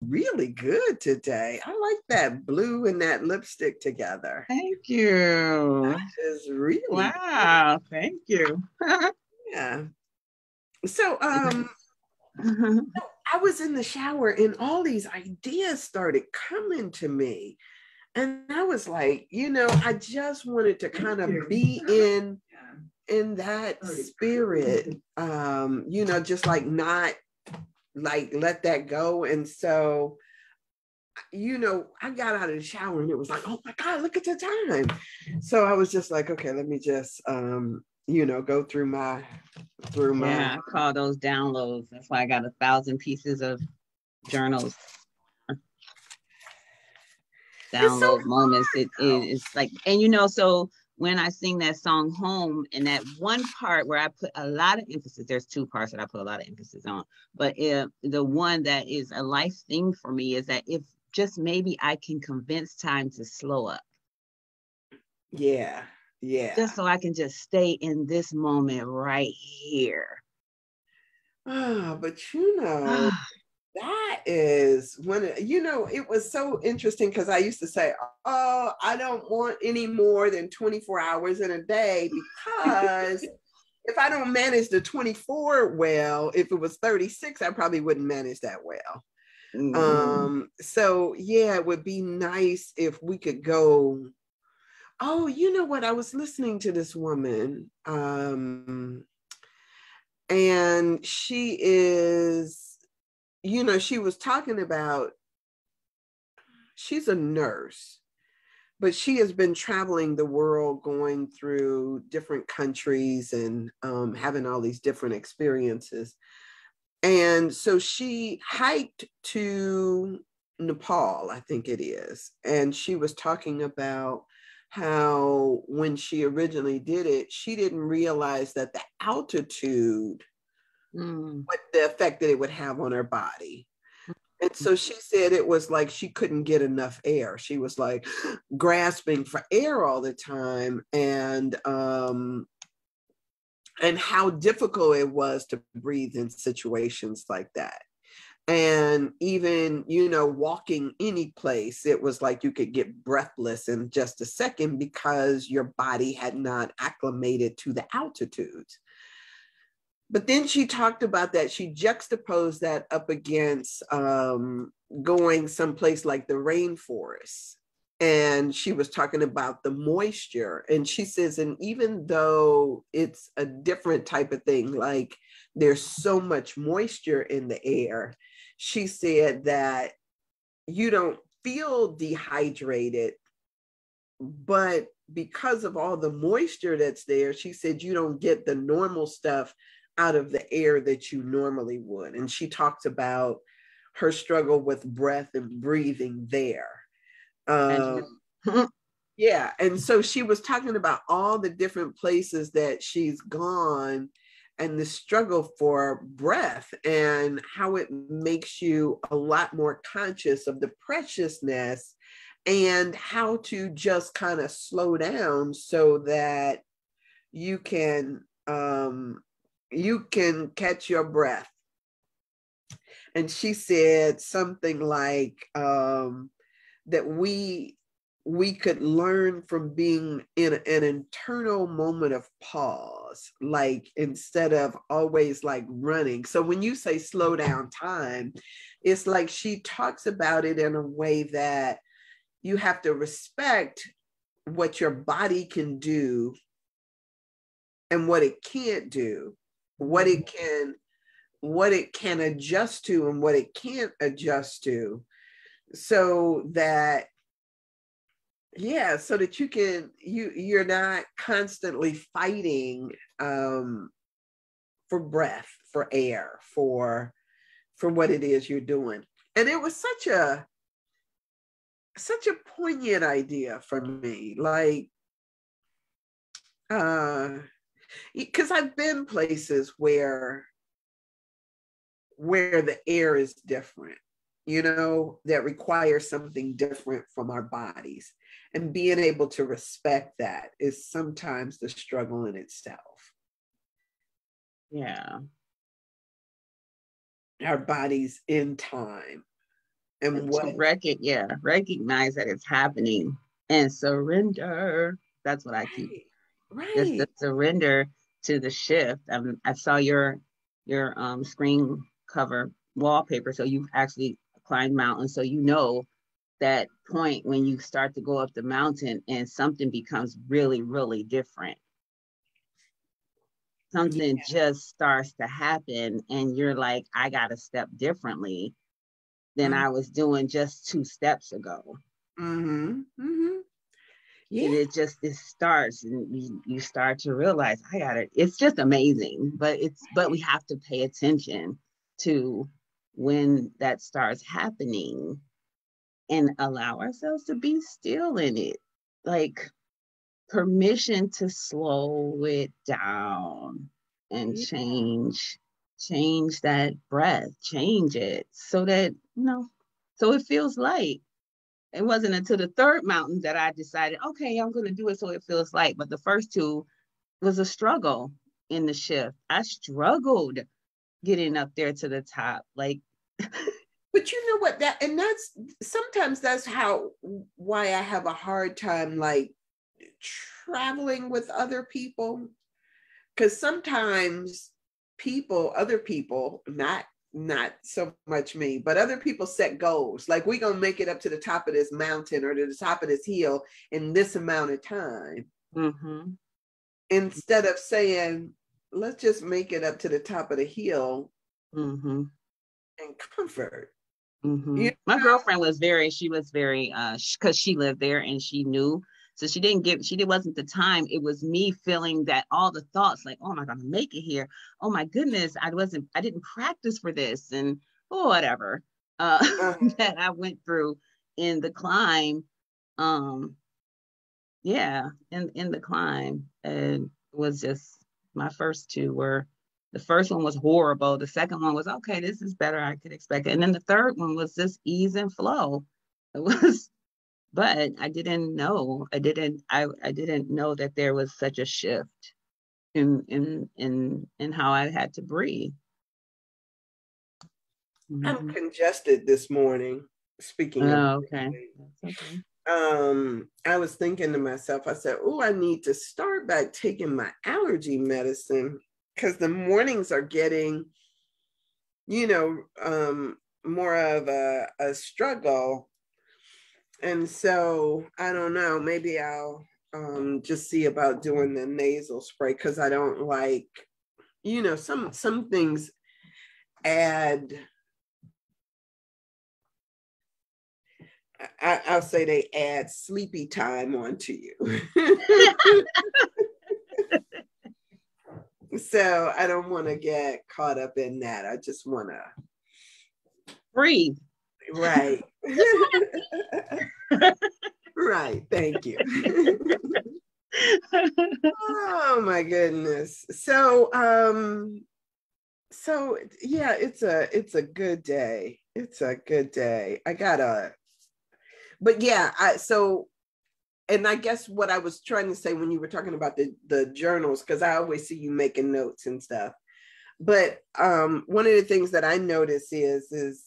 really good today. I like that blue and that lipstick together. Thank you. It's really Wow, thank you. yeah. So I was in the shower and all these ideas started coming to me. And I was like, I just wanted to kind of be in that spirit, just like not like let that go. And so, I got out of the shower and it was like, oh my God, look at the time. So I was just like, okay, let me just go through my Yeah, I call those downloads. That's why I got 1,000 pieces of journals. Download moments. It's like, and so when I sing that song Home, and that one part where I put a lot of emphasis, there's two parts that I put a lot of emphasis on, but the one that is a life thing for me is that if just maybe I can convince time to slow up. Yeah. Just so I can just stay in this moment right here. But that is when, it was so interesting because I used to say, oh, I don't want any more than 24 hours in a day because if I don't manage the 24 well, if it was 36, I probably wouldn't manage that well. So yeah, it would be nice if we could go. Oh, you know what? I was listening to this woman, and she is, she was talking about, she's a nurse, but she has been traveling the world, going through different countries and having all these different experiences. And so she hiked to Nepal, I think it is. And she was talking about how when she originally did it, she didn't realize that the altitude, what the effect that it would have on her body. And so she said it was like she couldn't get enough air. She was like grasping for air all the time. And how difficult it was to breathe in situations like that. And even, walking any place, it was like you could get breathless in just a second because your body had not acclimated to the altitudes. But then she talked about that. She juxtaposed that up against going someplace like the rainforest. And she was talking about the moisture. And she says, and even though it's a different type of thing, like there's so much moisture in the air, she said that you don't feel dehydrated, but because of all the moisture that's there, she said you don't get the normal stuff out of the air that you normally would. And she talked about her struggle with breath and breathing there. Yeah. And so she was talking about all the different places that she's gone and the struggle for breath and how it makes you a lot more conscious of the preciousness and how to just kind of slow down so that you can catch your breath. And she said something like that we could learn from being in an internal moment of pause, like instead of always like running. So when you say slow down time, it's like she talks about it in a way that you have to respect what your body can do and what it can't do, what it can adjust to and what it can't adjust to, so that so that you're not constantly fighting for breath, for air, for what it is you're doing. And it was such a poignant idea for me, like because I've been places where the air is different, that requires something different from our bodies. And being able to respect that is sometimes the struggle in itself. Yeah. Our bodies in time And what? Recognize that it's happening and surrender. That's what I keep. Just the surrender to the shift. I saw your screen cover wallpaper, so you've actually climbed mountains, so you know that point when you start to go up the mountain and something becomes really, really different. Something just starts to happen and you're like, I gotta step differently than I was doing just 2 steps ago. Yeah. And it starts and you start to realize it's just amazing, but we have to pay attention to when that starts happening and allow ourselves to be still in it. Like permission to slow it down and change that breath, change it so that, so it feels light. It wasn't until the third mountain that I decided, okay, I'm going to do it so it feels light. But the first 2 was a struggle in the shift. I struggled getting up there to the top. Like, but you know what, that's sometimes that's why I have a hard time like traveling with other people. Because sometimes other people, not so much me, but other people set goals. Like, we're going to make it up to the top of this mountain or to the top of this hill in this amount of time. Instead of saying, let's just make it up to the top of the hill and comfort. My girlfriend was very, because she lived there and she knew. So she wasn't the time. It was me feeling that all the thoughts like, oh, am I going to make it here? Oh my goodness, I didn't practice for this and whatever that I went through in the climb. In the climb. And it was just, my first 2 were, the first one was horrible. The second one was, okay, this is better. I could expect it. And then the third one was just ease and flow. It was, but I didn't know. I didn't know that there was such a shift in how I had to breathe. I'm congested this morning. Speaking of, okay. That's okay. I was thinking to myself, I said, oh, I need to start back taking my allergy medicine because the mornings are getting, more of a struggle. And so I don't know, maybe I'll just see about doing the nasal spray because I don't like, some things add, I'll say they add sleepy time onto you. So I don't want to get caught up in that. I just want to breathe. Right. Right. Thank you. Oh my goodness. So yeah, it's a good day. It's a good day. And I guess what I was trying to say when you were talking about the journals, because I always see you making notes and stuff. But one of the things that I notice is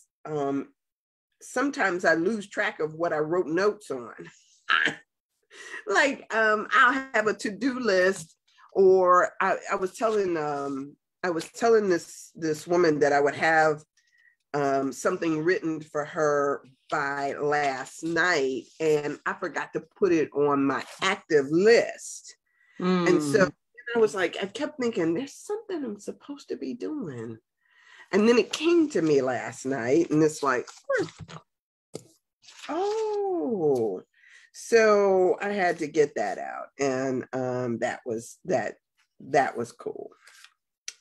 sometimes I lose track of what I wrote notes on. Like I'll have a to-do list, or I was telling this woman that I would have something written for her by last night, and I forgot to put it on my active list. And so I was like, I kept thinking, there's something I'm supposed to be doing. And then it came to me last night, and it's like, oh, so I had to get that out, and that was cool.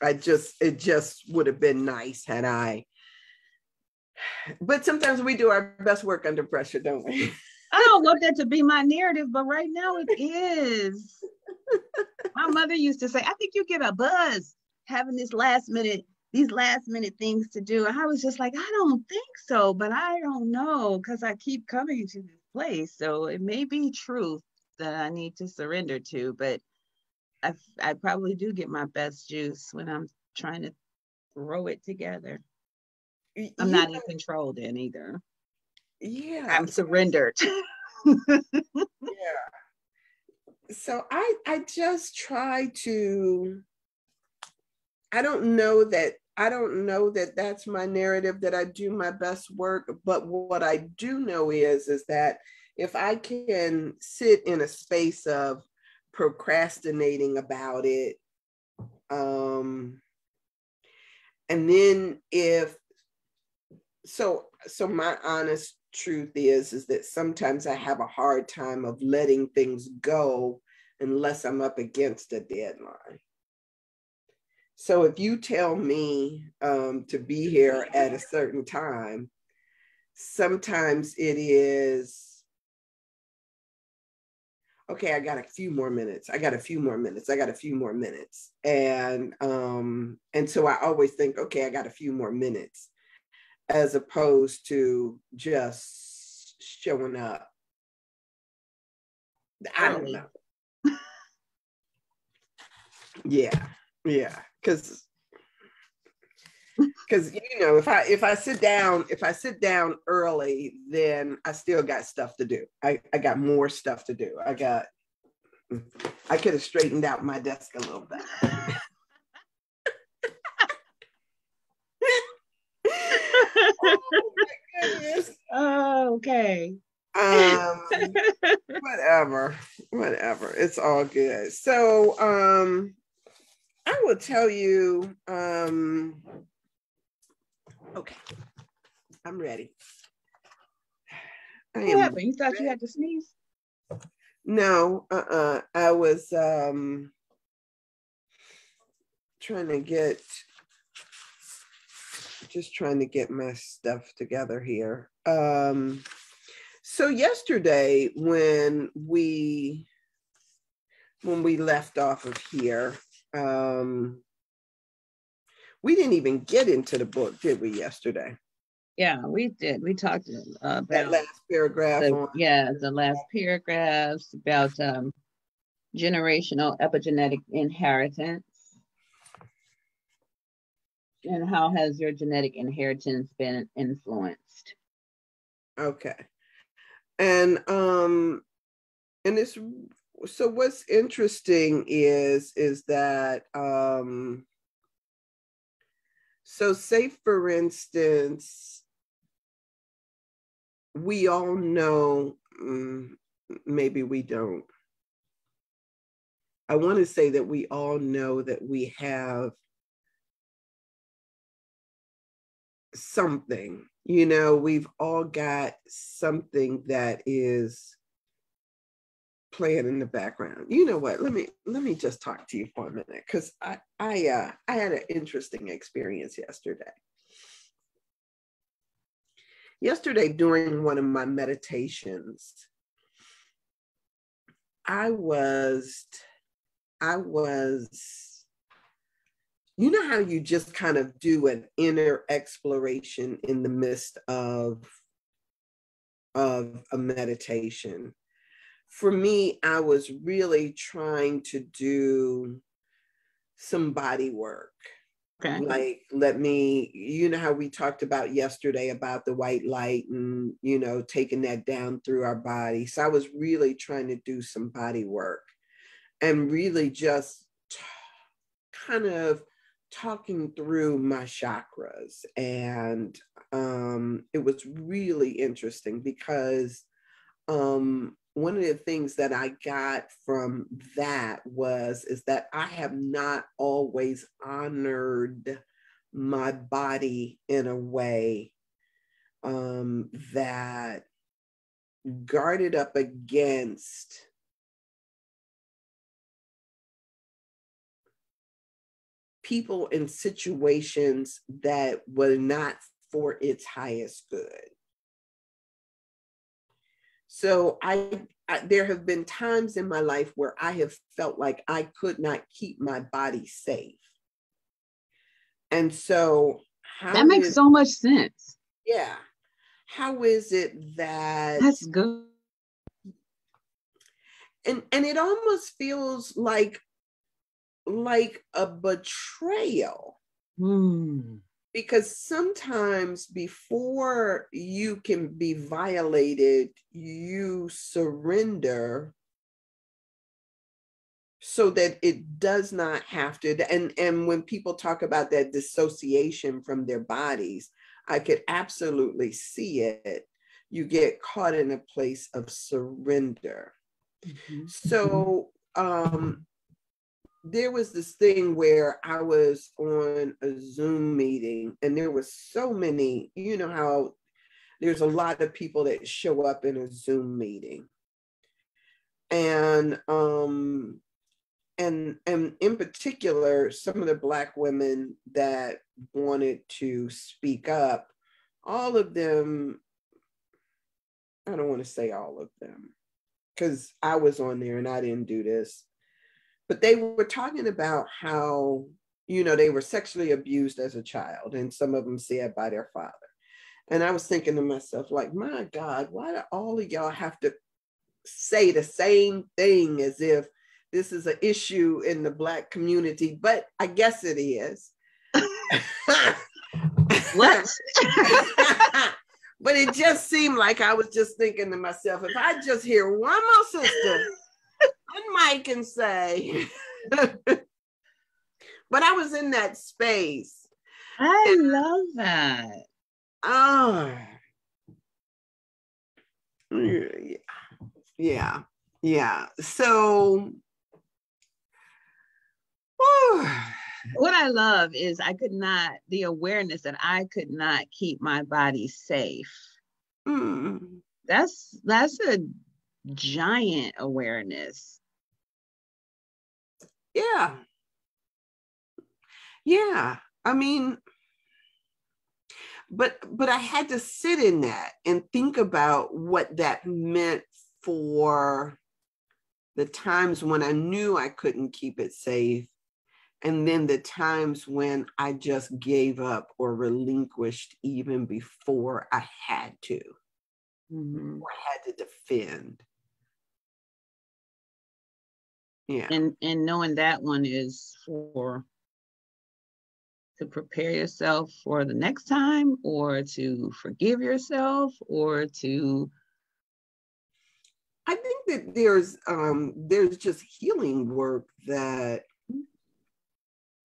It just would have been nice had I. But sometimes we do our best work under pressure, don't we? I don't want that to be my narrative, but right now it is. My mother used to say, I think you get a buzz having these last minute things to do. And I was just like, I don't think so, but I don't know, because I keep coming to this place. So it may be truth that I need to surrender to, but I probably do get my best juice when I'm trying to throw it together. I'm not in control then either. Yeah. I'm surrendered. Yeah. So I just try to, I don't know that that's my narrative, that I do my best work, but what I do know is that if I can sit in a space of procrastinating about it, and then if so my honest truth is that sometimes I have a hard time of letting things go unless I'm up against a deadline. So if you tell me to be here at a certain time, sometimes it is, okay, I got a few more minutes. I got a few more minutes. I got a few more minutes. And so I always think, okay, I got a few more minutes, as opposed to just showing up. I don't know. Yeah. Because if I sit down early, then I still got stuff to do. I got more stuff to do. I could have straightened out my desk a little bit. Oh my goodness. Oh, okay. Whatever. It's all good. So I will tell you, okay, I'm ready. What happened? You thought you had to sneeze? No, I was trying to get my stuff together here. So yesterday when we left off of here, we didn't even get into the book, did we, yesterday? Yeah, we did. We talked about that last paragraph. The last paragraphs about generational epigenetic inheritance. And how has your genetic inheritance been influenced? Okay. And it's, so what's interesting is that so say for instance, we all know, maybe we don't. I want to say that we all know that we have something, we've all got something that is playing in the background. You know what? Let me just talk to you for a minute, because I had an interesting experience yesterday. Yesterday, during one of my meditations, I was, you know how you just kind of do an inner exploration in the midst of a meditation. For me, I was really trying to do some body work. Okay. Like, you know how we talked about yesterday about the white light and, taking that down through our body. So I was really trying to do some body work and really just kind of talking through my chakras. And it was really interesting because one of the things that I got from that is that I have not always honored my body in a way that guarded up against people in situations that were not for its highest good. So there have been times in my life where I have felt like I could not keep my body safe. And so that makes so much sense. Yeah. How is it that that's good? And it almost feels like a betrayal. Because sometimes before you can be violated, you surrender so that it does not have to. And when people talk about that dissociation from their bodies, I could absolutely see it. You get caught in a place of surrender. Mm-hmm. So there was this thing where I was on a Zoom meeting, and there was so many, you know how there's a lot of people that show up in a Zoom meeting. And in particular, some of the Black women that wanted to speak up, all of them, I don't want to say all of them, because I was on there and I didn't do this, but they were talking about how, you know, they were sexually abused as a child, and some of them said by their father. And I was thinking to myself, like, my God, why do all of y'all have to say the same thing as if this is an issue in the Black community? But I guess it is. What? But it just seemed like I was just thinking to myself, if I just hear one more sister on mic and say, but I was in that space. I love that. Oh, yeah. So, what I love is the awareness that I could not keep my body safe. That's a giant awareness. Yeah. I mean, but I had to sit in that and think about what that meant for the times when I knew I couldn't keep it safe, and then the times when I just gave up or relinquished even before I had to, or had to defend. Yeah. And knowing that one is to prepare yourself for the next time, or to forgive yourself, or to. I think that there's just healing work that,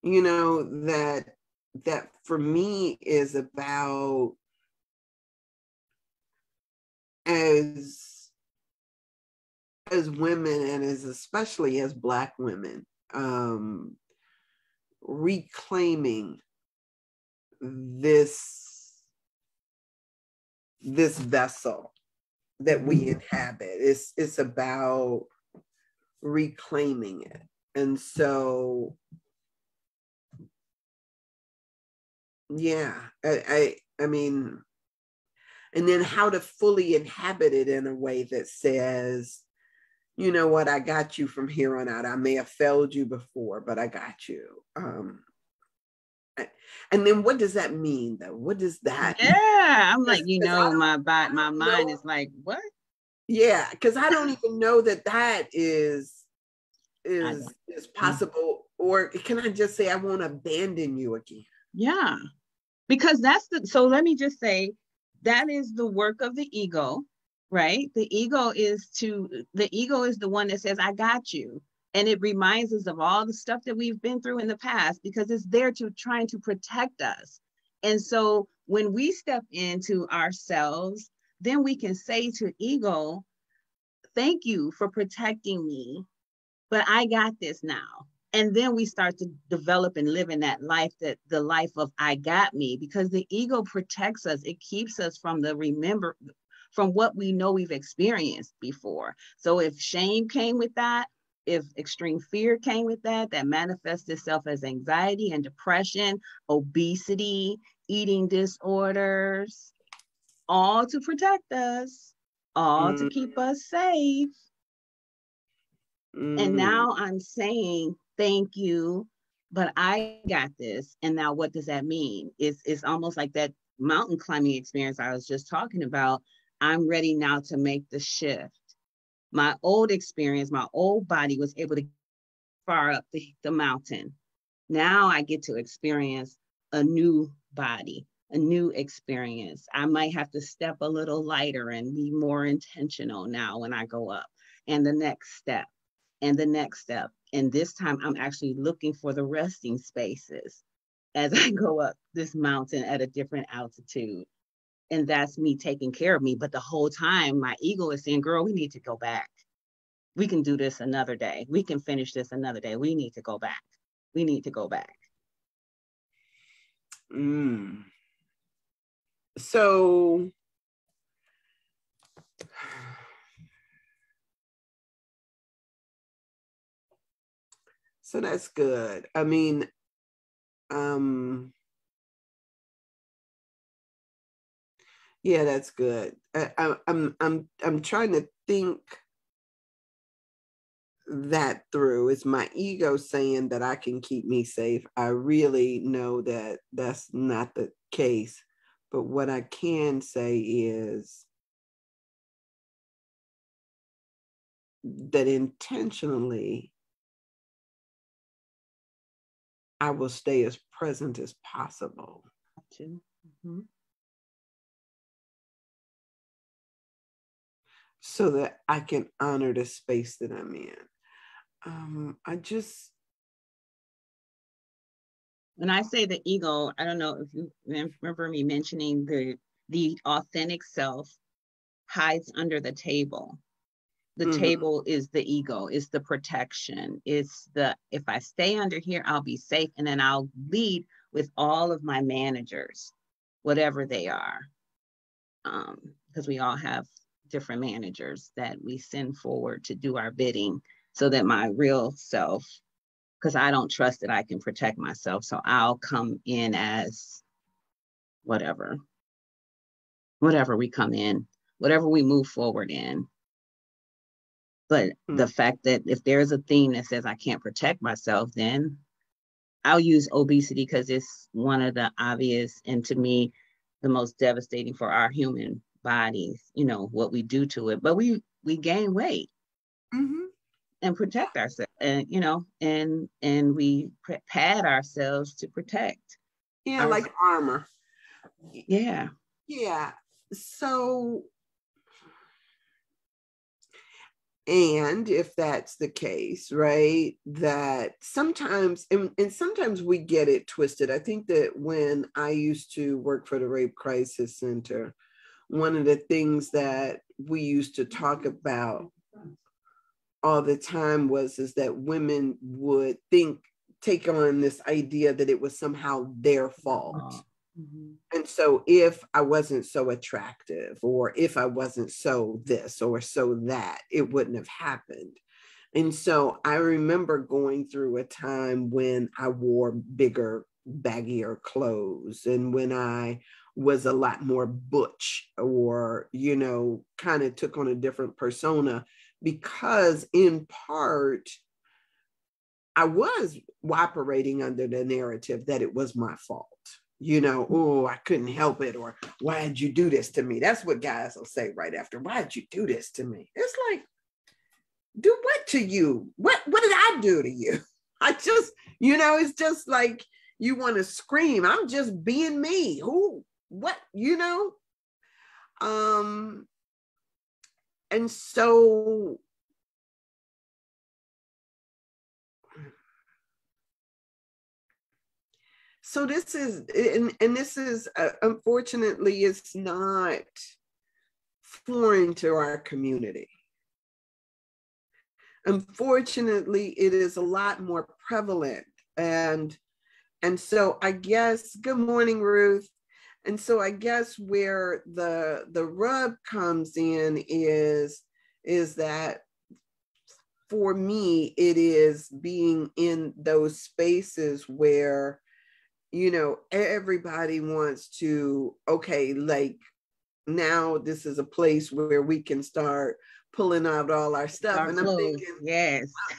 you know, that for me is about, as women, and especially as Black women, reclaiming this vessel that we inhabit. It's about reclaiming it. And so, yeah, I mean, and then how to fully inhabit it in a way that says, you know what, I got you from here on out. I may have failed you before, but I got you. And then what does that mean, though? What does that mean? I'm like, you know, my mind is like, what? Yeah, because I don't even know that is possible. Or can I just say, I won't abandon you again? Yeah, because so let me just say, that is the work of the ego, right? The ego is the one that says, I got you. And it reminds us of all the stuff that we've been through in the past, because it's there trying to protect us. And so when we step into ourselves, then we can say to ego, thank you for protecting me, but I got this now. And then we start to develop and live in that life, the life of I got me, because the ego protects us. It keeps us from what we know we've experienced before. So if shame came with that, if extreme fear came with that manifests itself as anxiety and depression, obesity, eating disorders, all to protect us, all to keep us safe. And now I'm saying, thank you, but I got this. And now what does that mean? It's almost like that mountain climbing experience I was just talking about. I'm ready now to make the shift. My old experience, my old body was able to get far up the mountain. Now I get to experience a new body, a new experience. I might have to step a little lighter and be more intentional now when I go up. And the next step, and the next step. And this time I'm actually looking for the resting spaces as I go up this mountain at a different altitude. And that's me taking care of me. But the whole time, my ego is saying, girl, we need to go back. We can do this another day. We can finish this another day. We need to go back. We need to go back. So that's good. I mean, yeah, that's good. I'm trying to think that through. It's my ego saying that I can keep me safe. I really know that that's not the case. But what I can say is that intentionally, I will stay as present as possible. Mm-hmm. So that I can honor the space that I'm in. When I say the ego, I don't know if you remember me mentioning the authentic self hides under the table. The table is the ego, it's the protection. It's if I stay under here, I'll be safe. And then I'll lead with all of my managers, whatever they are. Because we all have different managers that we send forward to do our bidding, so that my real self, because I don't trust that I can protect myself. So I'll come in as whatever we come in, whatever we move forward in. But the fact that if there's a theme that says I can't protect myself, then I'll use obesity, because it's one of the obvious, and to me, the most devastating for our human bodies, what we do to it. But we gain weight and protect ourselves, and and we pad ourselves to protect. Yeah, like armor. Yeah. So, and if that's the case, right, that sometimes, and sometimes we get it twisted. I think that when I used to work for the Rape Crisis Center, one of the things that we used to talk about all the time is that women would take on this idea that it was somehow their fault. And so if I wasn't so attractive, or if I wasn't so this or so that, it wouldn't have happened. And so I remember going through a time when I wore bigger, baggier clothes, and when I was a lot more butch, or, kind of took on a different persona, because in part, I was operating under the narrative that it was my fault. Oh, I couldn't help it, or why did you do this to me? That's what guys will say right after. Why did you do this to me? It's like, do what to you? What did I do to you? I just, it's just like you want to scream. I'm just being me. Who, what, and so this is, and this is, unfortunately, it's not foreign to our community. Unfortunately, it is a lot more prevalent. And so I guess, good morning, Ruth. And so I guess where the rub comes in is that for me, it is being in those spaces where, everybody wants to, okay, like, now this is a place where we can start pulling out all our stuff. Our clothes.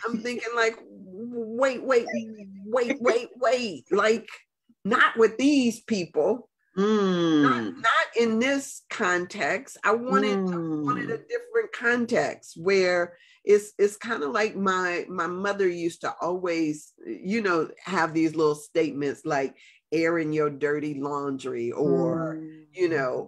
I'm thinking like, wait, like, not with these people. Not in this context. I wanted a different context where it's kind of like my mother used to always, have these little statements like, airing your dirty laundry, or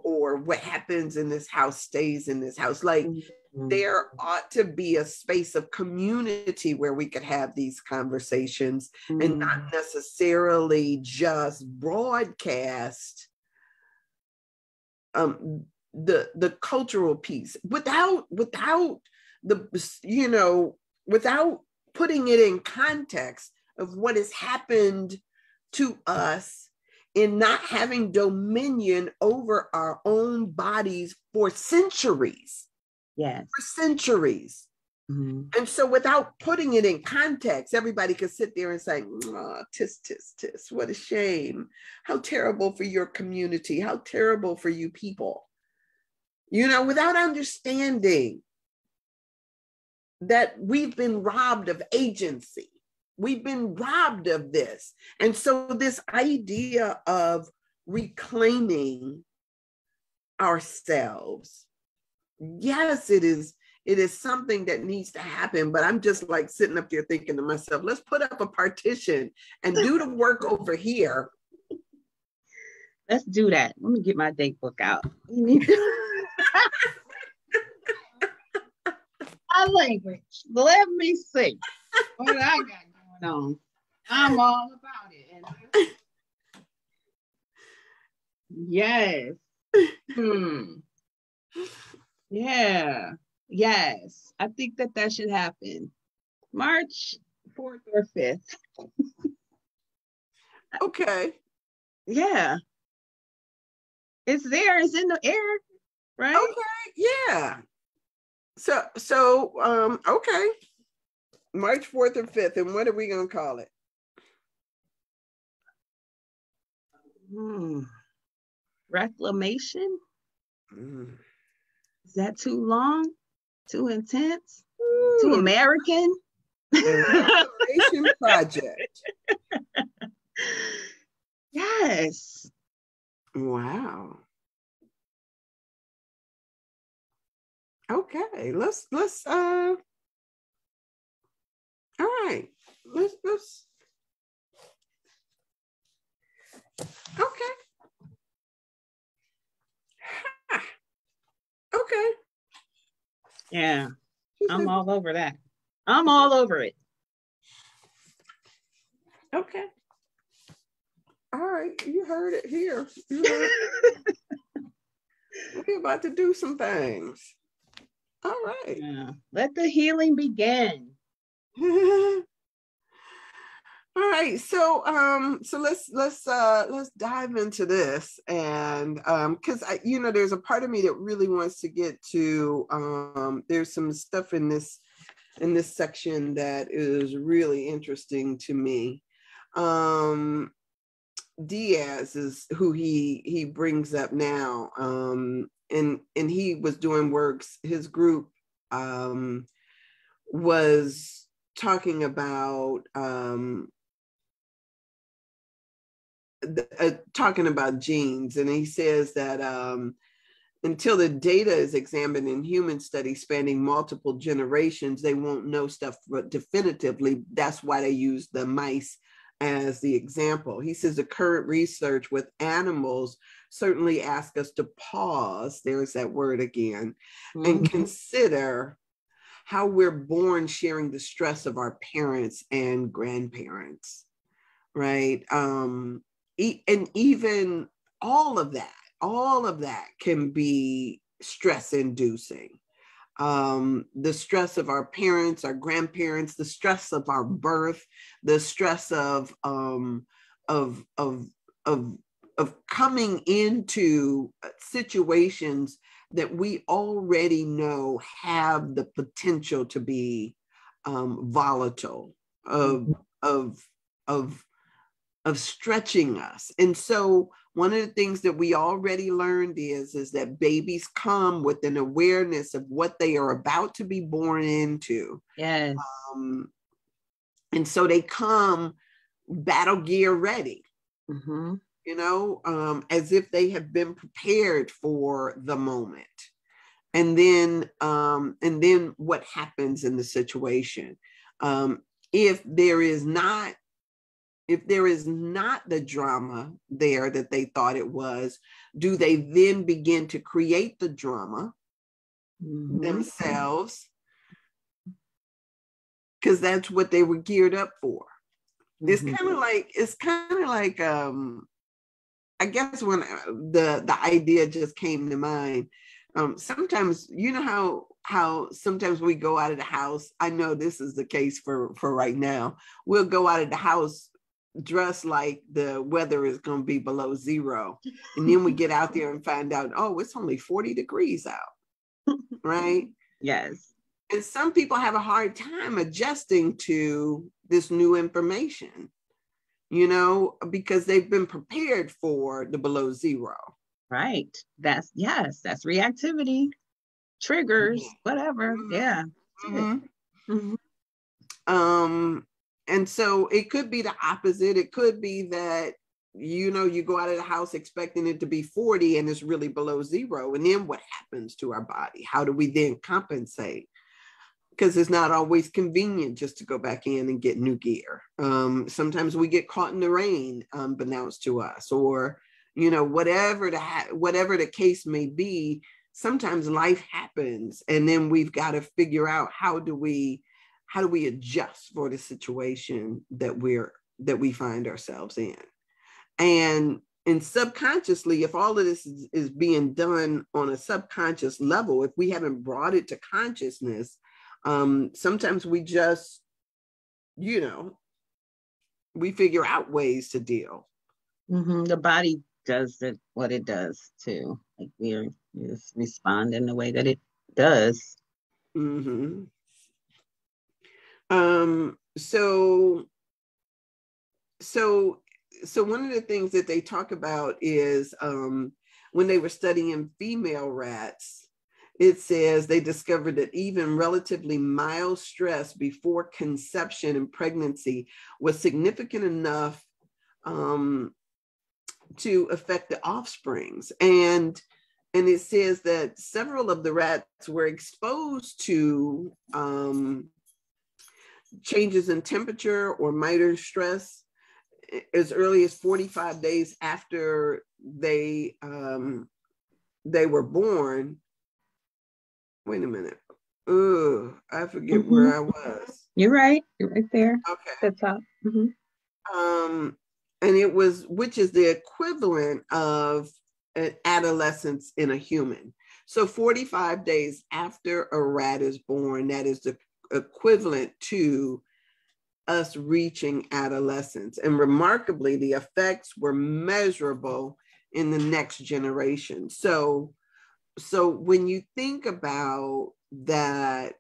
or what happens in this house stays in this house. Like, there ought to be a space of community where we could have these conversations and not necessarily just broadcast the cultural piece without the without putting it in context of what has happened to us in not having dominion over our own bodies for centuries. Yes. For centuries. And so without putting it in context, everybody could sit there and say, oh, tis, tis, tis, what a shame. How terrible for your community. How terrible for you people. Without understanding that we've been robbed of agency. We've been robbed of this. And so this idea of reclaiming ourselves, yes, it is something that needs to happen, but I'm just like sitting up there thinking to myself, let's put up a partition and do the work over here. Let's do that. Let me get my date book out. My language. Let me see what I got going on. I'm all about it. Yes. Yeah. Yes. I think that should happen. March 4th or 5th. Okay. Yeah. It's there. It's in the air, right? Okay. Yeah. So okay. March 4th or 5th. And what are we going to call it? Reclamation? Is that too long? Too intense? Too American? The Reclamation Project. Yes. Wow. Okay, let's all right. Let's okay. Okay. Yeah. I'm all over that. I'm all over it. Okay. All right, you heard it here. We're about to do some things. All right. Yeah. Let the healing begin. All right, so let's dive into this, and because there's a part of me that really wants to get to there's some stuff in this section that is really interesting to me. Diaz is who he brings up now, and he was doing works. His group was talking about genes, and he says that until the data is examined in human studies spanning multiple generations, they won't know stuff definitively. That's why they use the mice as the example. He says the current research with animals certainly asks us to pause, there's that word again, and consider how we're born sharing the stress of our parents and grandparents, right? And even all of that can be stress inducing. The stress of our parents, our grandparents, the stress of our birth, the stress of coming into situations that we already know have the potential to be volatile, of stretching us. And so one of the things that we already learned is that babies come with an awareness of what they are about to be born into. Yes. And so they come battle gear ready, as if they have been prepared for the moment. And then what happens in the situation? If there is not if there is not the drama there that they thought it was, do they then begin to create the drama themselves? Because that's what they were geared up for. It's kind of like I guess when the idea just came to mind, sometimes, you know how sometimes we go out of the house. I know this is the case for right now. We'll go out of the house dressed like the weather is going to be below zero. And then we get out there and find out, oh, it's only 40 degrees out, right? Yes. And some people have a hard time adjusting to this new information, you know, because they've been prepared for the below zero. Right. That's reactivity, triggers, whatever. Yeah. And so it could be the opposite. It could be that, you know, you go out of the house expecting it to be 40 and it's really below zero. And then what happens to our body? How do we then compensate? Because it's not always convenient just to go back in and get new gear. Sometimes we get caught in the rain, unbeknownst to us, or, you know, whatever the case may be. Sometimes life happens, and then we've got to figure out how do we adjust for the situation that we find ourselves in. And subconsciously, if all of this is being done on a subconscious level, if we haven't brought it to consciousness, sometimes we just, you know, we figure out ways to deal. The body does what it does too. Like we just respond in the way that it does. So one of the things that they talk about is when they were studying female rats, it says they discovered that even relatively mild stress before conception and pregnancy was significant enough to affect the offsprings. And it says that several of the rats were exposed to changes in temperature or minor stress as early as 45 days after they were born. Wait a minute. I forget where I was. You're right there. Okay. That's up. And it was, which is the equivalent of an adolescence in a human. So 45 days after a rat is born, that is the equivalent to us reaching adolescence. And remarkably, the effects were measurable in the next generation. So when you think about that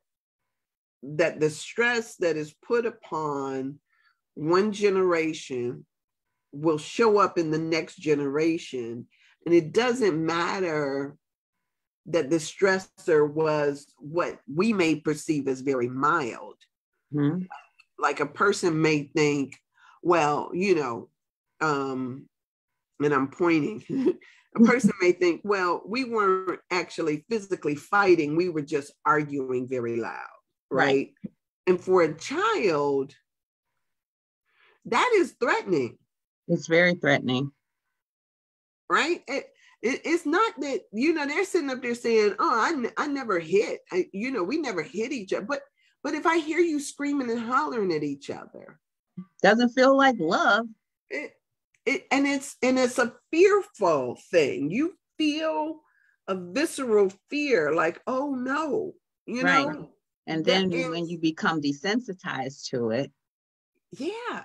the stress that is put upon one generation will show up in the next generation. And it doesn't matter that the stressor was what we may perceive as very mild. Like a person may think, well, you know, and I'm pointing, a person may think, well, we weren't actually physically fighting. We were just arguing very loud, right? And for a child, that is threatening. It's very threatening. Right? It's not that, you know, they're sitting up there saying, oh, I never hit. We never hit each other. But if I hear you screaming and hollering at each other, doesn't feel like love. It's a fearful thing. You feel a visceral fear, like, oh no, you know. And then when you become desensitized to it. Yeah.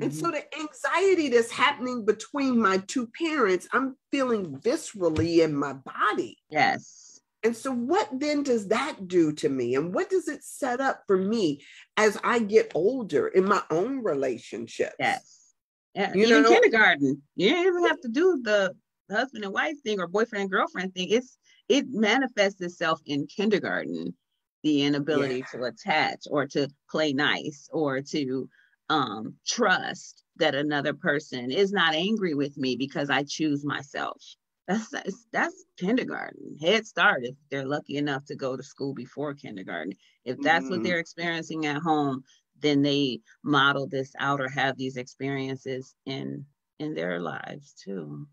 And so the anxiety that's happening between my two parents, I'm feeling viscerally in my body. Yes. And so what then does that do to me? And what does it set up for me as I get older in my own relationships? Yes. Yeah. Even kindergarten, you don't even have to do the husband and wife thing or boyfriend and girlfriend thing. It manifests itself in kindergarten, the inability to attach or to play nice or to trust that another person is not angry with me because I choose myself. That's kindergarten. Head Start, if they're lucky enough to go to school before kindergarten. If that's what they're experiencing at home, then they model this out or have these experiences in their lives too.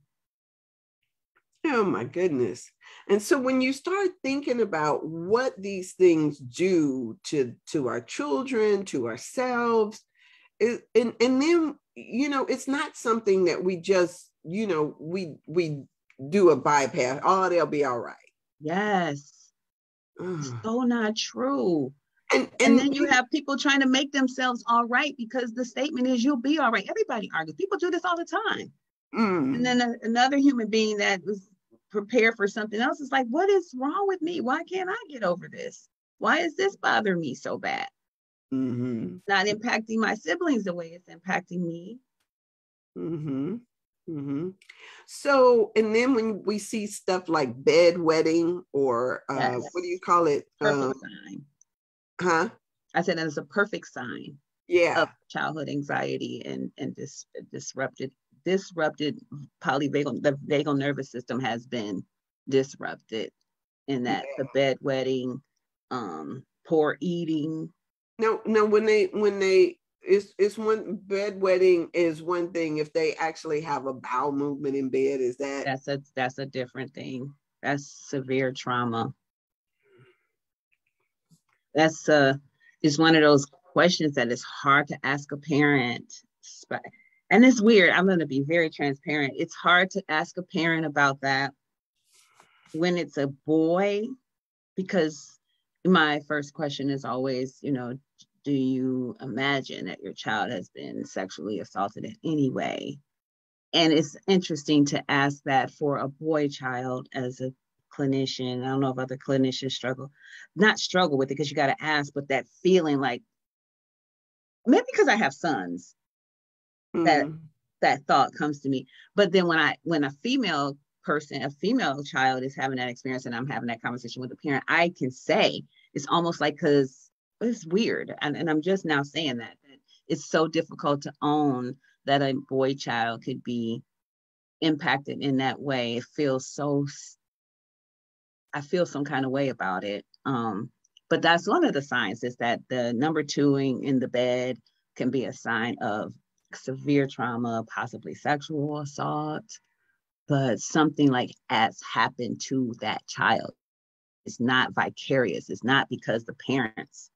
Oh my goodness. And so when you start thinking about what these things do to our children, to ourselves, and then, you know, it's not something that we just, you know, we do a bypass. Oh, they'll be all right. Yes. So not true. And then you have people trying to make themselves all right because the statement is you'll be all right. Everybody argues. People do this all the time. And then another human being that was prepared for something else is like, what is wrong with me? Why can't I get over this? Why is this bothering me so bad? Not impacting my siblings the way it's impacting me. So, and then when we see stuff like bedwetting or Yes. what do you call it? Perfect sign. Huh? I said that is a perfect sign. Yeah. Of childhood anxiety and this disrupted polyvagal, the vagal nervous system has been disrupted in that the bedwetting, poor eating. No, when they it's one, bedwetting is one thing. If they actually have a bowel movement in bed, is that's a different thing. That's severe trauma. That's is one of those questions that is hard to ask a parent. And it's weird. I'm going to be very transparent. It's hard to ask a parent about that when it's a boy, because my first question is always, you know, do you imagine that your child has been sexually assaulted in any way? And it's interesting to ask that for a boy child as a clinician. I don't know if other clinicians not struggle with it because you got to ask, but that feeling like, maybe because I have sons, that thought comes to me. But then when a female child is having that experience and I'm having that conversation with a parent, I can say it's almost like, because it's weird. And I'm just now saying that it's so difficult to own that a boy child could be impacted in that way. I feel some kind of way about it. But that's one of the signs, is that the number twoing in the bed can be a sign of severe trauma, possibly sexual assault, but something like has happened to that child. It's not vicarious. It's not because the parents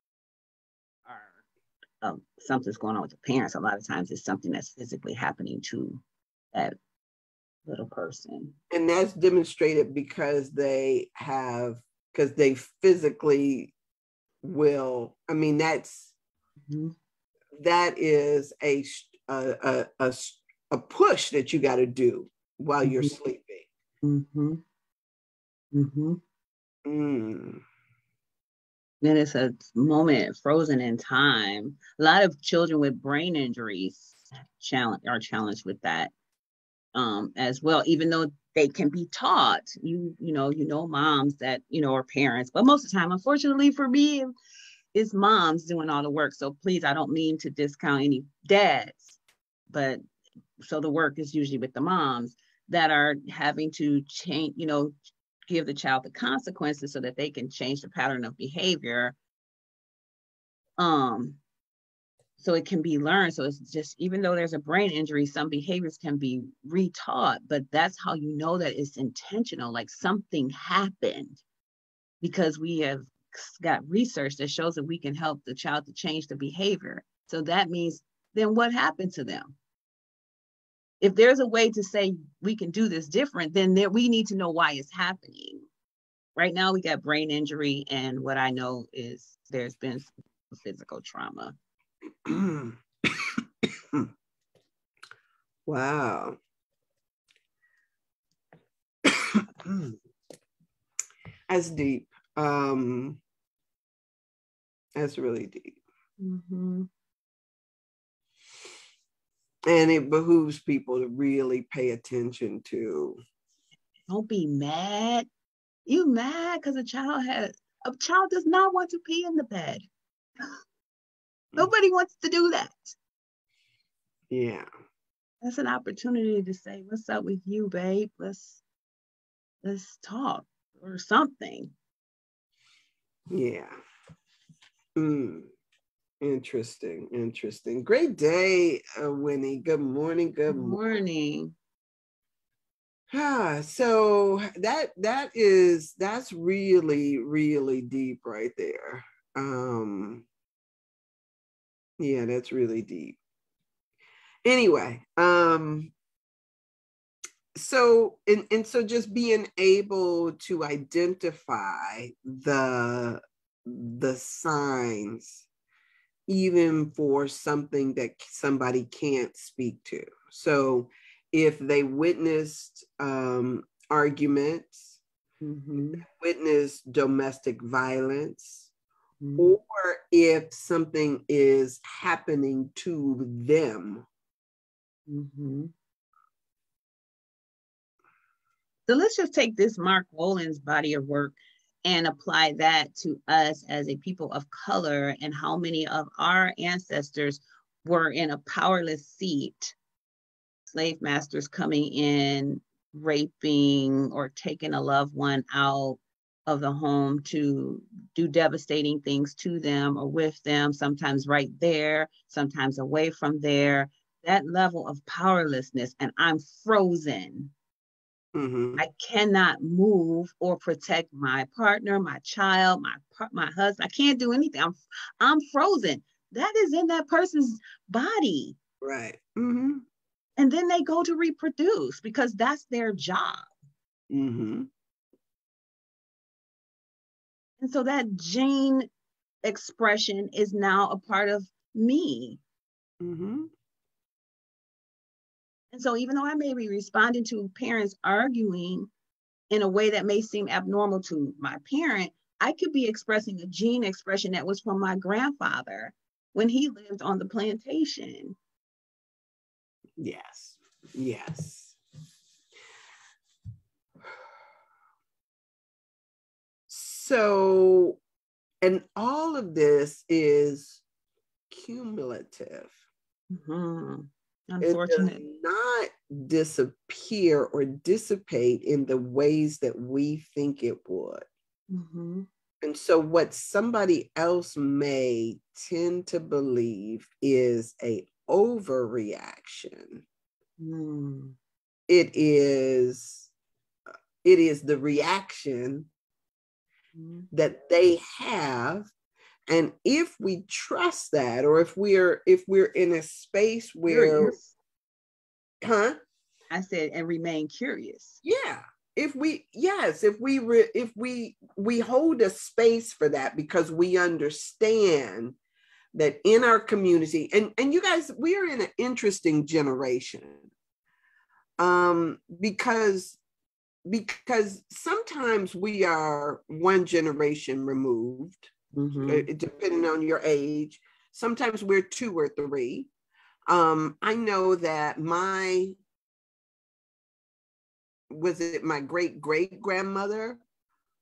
are, something's going on with the parents. A lot of times it's something that's physically happening to that little person. And that's demonstrated because they physically will. I mean, that is a push that you got to do while you're sleeping. Then it's a moment frozen in time. A lot of children with brain injuries are challenged with that as well, even though they can be taught. You know moms that, you know, or parents, but most of the time, unfortunately for me, it's moms doing all the work. So please, I don't mean to discount any dads, but so the work is usually with the moms that are having to change, you know, give the child the consequences so that they can change the pattern of behavior. So it can be learned. So it's just, even though there's a brain injury, some behaviors can be retaught, but that's how you know that it's intentional, like something happened, because we have got research that shows that we can help the child to change the behavior. So that means, then what happened to them? If there's a way to say we can do this different, then we need to know why it's happening. Right now we got brain injury, and what I know is there's been physical trauma. Wow. That's deep. That's really deep. And it behooves people to really pay attention to. Don't be mad. You mad because a child does not want to pee in the bed. Nobody wants to do that. Yeah. That's an opportunity to say, what's up with you, babe? Let's talk or something. Yeah. Interesting. Great day, Winnie. Good morning. Good morning. So that's really deep right there. Yeah, that's really deep. Anyway, so just being able to identify the signs, even for something that somebody can't speak to. So if they witnessed arguments, witnessed domestic violence, or if something is happening to them. So let's just take this Mark Wolin's body of work and apply that to us as a people of color, and how many of our ancestors were in a powerless seat. Slave masters coming in, raping or taking a loved one out of the home to do devastating things to them or with them, sometimes right there, sometimes away from there. That level of powerlessness, and I'm frozen. I cannot move or protect my partner, my child, my husband. I can't do anything. I'm frozen. That is in that person's body. Right. And then they go to reproduce because that's their job. And so that gene expression is now a part of me. And so even though I may be responding to parents arguing in a way that may seem abnormal to my parent, I could be expressing a gene expression that was from my grandfather when he lived on the plantation. Yes. So, and all of this is cumulative. Unfortunate. It does not disappear or dissipate in the ways that we think it would. And so what somebody else may tend to believe is a overreaction. It is the reaction that they have. And if we trust that, or if we're in a space where, I said, and remain curious. Yeah. If we hold a space for that, because we understand that in our community, and you guys, we are in an interesting generation. Because sometimes we are one generation removed, depending on your age. Sometimes we're 2 or 3. I know that my great grandmother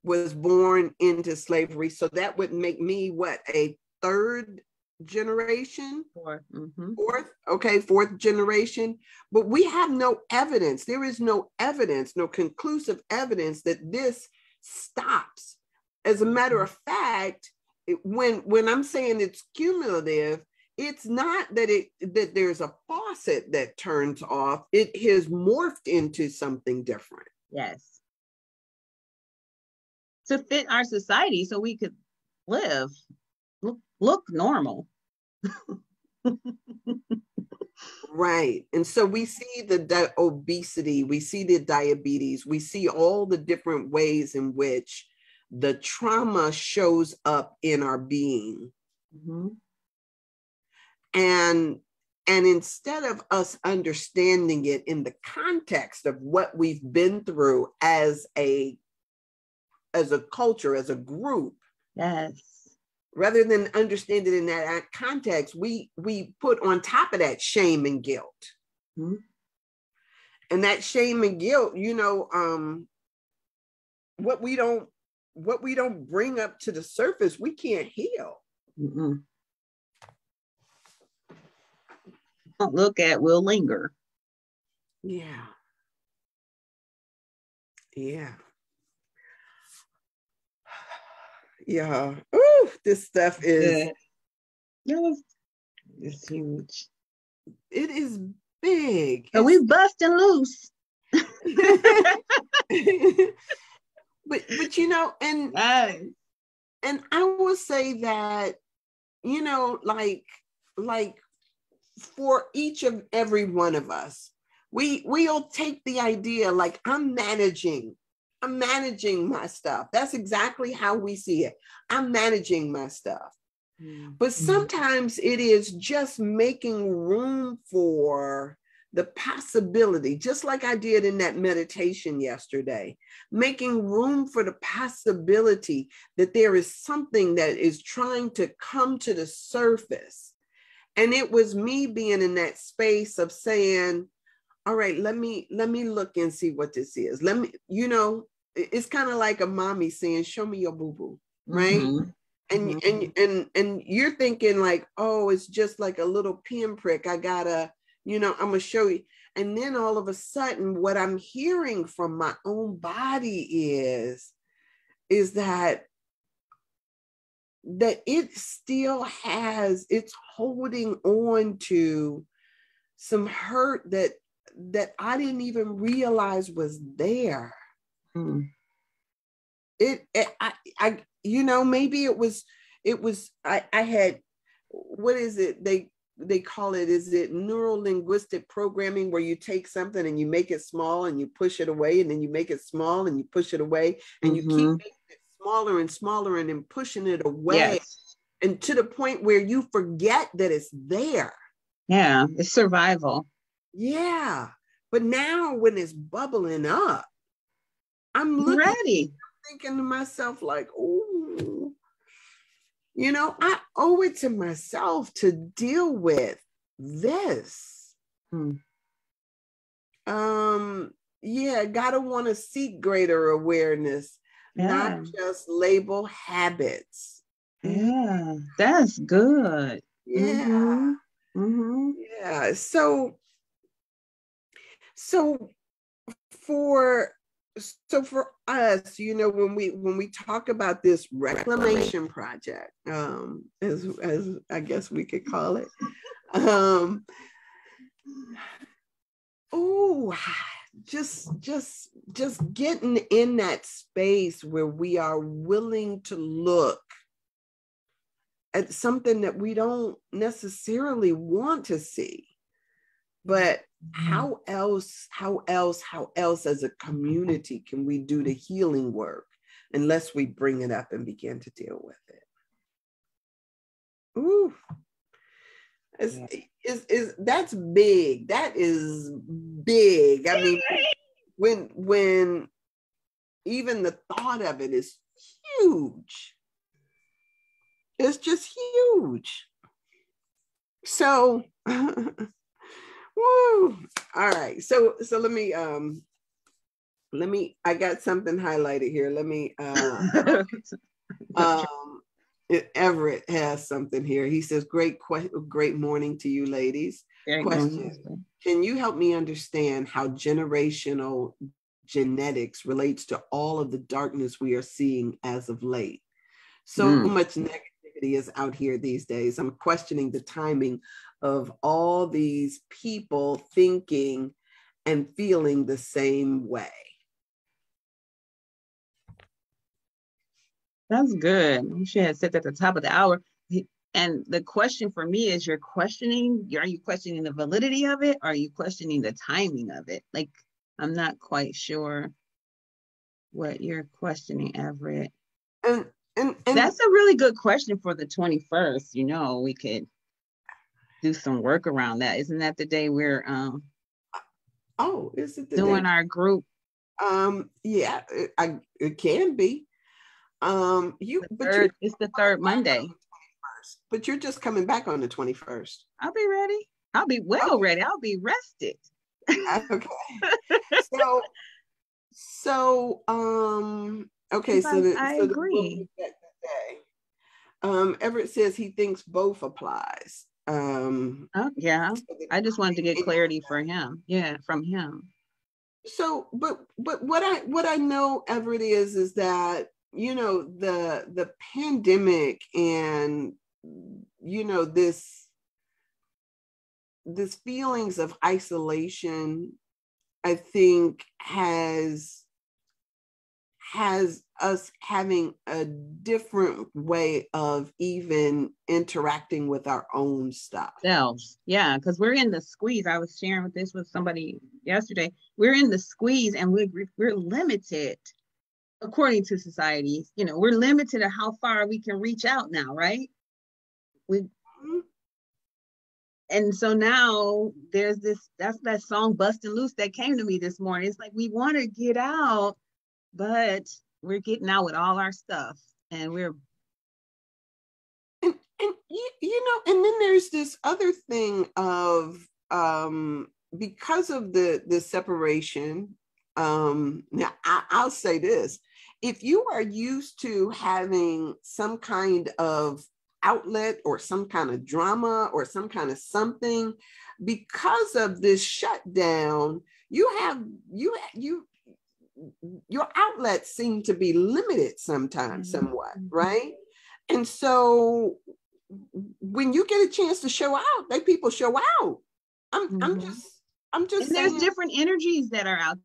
was born into slavery, so that would make me a 3rd generation? 4th generation. But we have no evidence. There is no evidence, no conclusive evidence that this stops. As a matter of fact, when I'm saying it's cumulative, it's not that there's a faucet that turns off. It has morphed into something different. Yes. To fit our society so we could live, look normal. Right. And so we see the obesity, we see the diabetes, we see all the different ways in which the trauma shows up in our being. And instead of us understanding it in the context of what we've been through as a culture, as a group, rather than understand it in that context, we put on top of that shame and guilt. And that shame and guilt, what we don't bring up to the surface, we can't heal. Don't look at will linger. Yeah. Ooh, this stuff is It's huge. It is big. So we busting loose. but you know, and I will say that, you know, like for each of every one of us, we'll take the idea like I'm managing my stuff. That's exactly how we see it. I'm managing my stuff. But sometimes it is just making room for the possibility, just like I did in that meditation yesterday, making room for the possibility that there is something that is trying to come to the surface. And it was me being in that space of saying, all right, let me look and see what this is. Let me, you know, it's kind of like a mommy saying, show me your boo-boo, right? And you're thinking like, oh, it's just like a little pinprick. I gotta, you know, I'm gonna show you. And then all of a sudden, what I'm hearing from my own body is that it still has, it's holding on to some hurt that I didn't even realize was there. I you know, maybe it was I had, what is it they call it, is it neural linguistic programming, where you take something and you make it small and you push it away, and then you make it small and you push it away, and you keep making it smaller and smaller and then pushing it away, and to the point where you forget that it's there. Yeah, it's survival. Yeah, but now when it's bubbling up, I'm ready, thinking to myself like, oh, you know, I owe it to myself to deal with this. Yeah, gotta want to seek greater awareness, not just label habits. Yeah, that's good. Yeah. Yeah. So for us, you know, when we talk about this reclamation project, as I guess we could call it, just getting in that space where we are willing to look at something that we don't necessarily want to see, but how else as a community can we do the healing work unless we bring it up and begin to deal with it? Ooh, that's big. That is big. I mean, when even the thought of it is huge. It's just huge. So woo. All right. So let me, I got something highlighted here. Let me Everett has something here. He says, great morning to you, ladies. Question. Can you help me understand how generational genetics relates to all of the darkness we are seeing as of late? So much negativity is out here these days. I'm questioning the timing of all these people thinking and feeling the same way. That's good. You should have said at the top of the hour. And the question for me is, are you questioning the validity of it? Or are you questioning the timing of it? Like, I'm not quite sure what you're questioning, Everett. And that's a really good question for the 21st. You know, we could do some work around that. Isn't that the day we're is it the doing day? Our group? Yeah, it can be. It's the third Monday. But you're just coming back on the 21st. I'll be ready. I'll be ready. I'll be rested. Okay. Okay, I agree. Everett says he thinks both applies. Yeah. I just wanted to get clarity for him. Yeah, from him. So, but what I know, Everett, is that, you know, the pandemic and, this feelings of isolation, I think has us having a different way of even interacting with our own stuff. Selves. Yeah, because we're in the squeeze. I was sharing this with somebody yesterday. We're in the squeeze and we're limited according to society. We're limited to how far we can reach out now, right? And so now there's that's that song Bustin' Loose that came to me this morning. It's like we want to get out, but we're getting out with all our stuff, and we're and and then there's this other thing of because of the separation. Now I'll say this: if you are used to having some kind of outlet or some kind of drama or some kind of something, because of this shutdown, your outlets seem to be limited sometimes, somewhat, right? And so when you get a chance to show out, people show out. I'm just and saying, there's different energies that are out,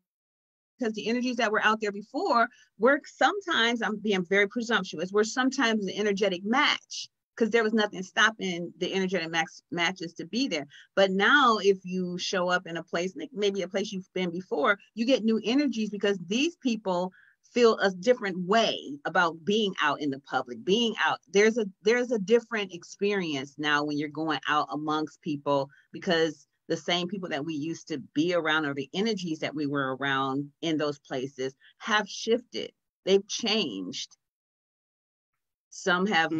because the energies that were out there before were sometimes, I'm being very presumptuous, were sometimes an energetic match, because there was nothing stopping the energetic matches to be there. But now if you show up in a place, maybe a place you've been before, you get new energies because these people feel a different way about being out in the public, being out. There's a different experience now when you're going out amongst people, because the same people that we used to be around, or the energies that we were around in those places, have shifted. They've changed. Some have,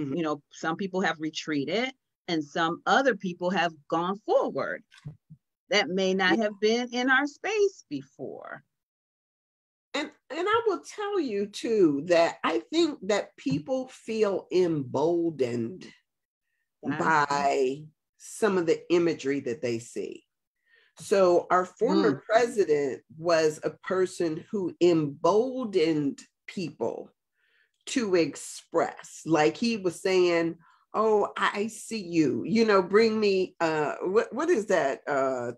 some people have retreated, and some other people have gone forward that may not have been in our space before. And I will tell you too, that I think that people feel emboldened by some of the imagery that they see. So our former president was a person who emboldened people to express, like he was saying, oh, I see you, bring me, what is that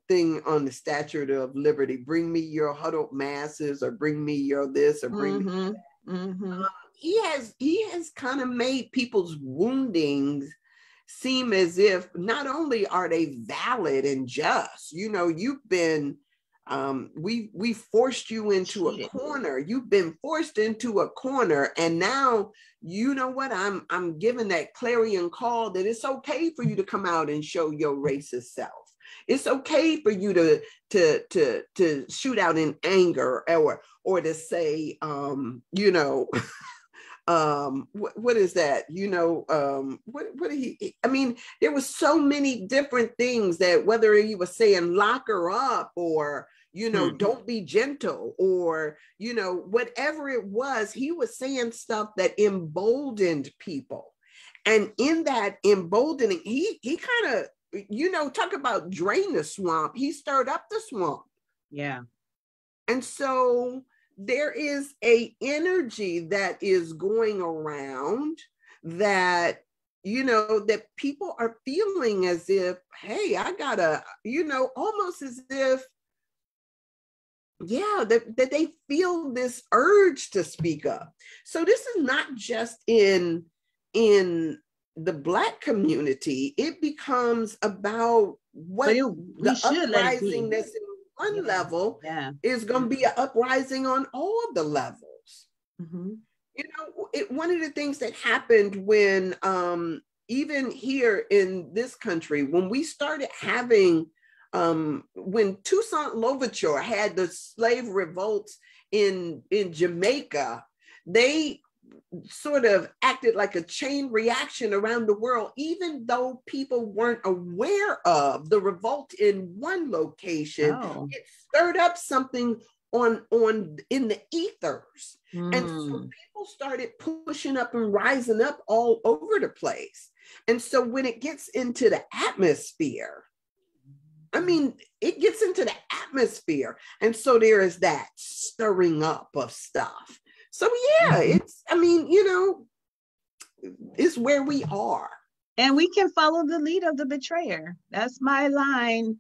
thing on the Statue of Liberty? Bring me your huddled masses, or bring me your this, or bring me that. He has kind of made people's woundings seem as if not only are they valid and just, you've been, we forced you into a corner. You've been forced into a corner, and now you know what? I'm giving that clarion call that it's okay for you to come out and show your racist self. It's okay for you to shoot out in anger, or to say, what is that? What did he? I mean, there was so many different things, that whether he was saying lock her up, or don't be gentle, or whatever it was, he was saying stuff that emboldened people. And in that emboldening, he kind of, talk about drain the swamp. He stirred up the swamp. Yeah. And so there is a energy that is going around that, that people are feeling as if, hey, I gotta, almost as if, that they feel this urge to speak up. So this is not just in the Black community. It becomes about what the uprising that's in one level is going to be an uprising on all the levels. One of the things that happened when even here in this country, when we started having when Toussaint Louverture had the slave revolts in Jamaica, they sort of acted like a chain reaction around the world, even though people weren't aware of the revolt in one location. It stirred up something on in the ethers. And so people started pushing up and rising up all over the place. And so when it gets into the atmosphere, I mean, it gets into the atmosphere. And so there is that stirring up of stuff. So it's, it's where we are. And we can follow the lead of the betrayer. That's my line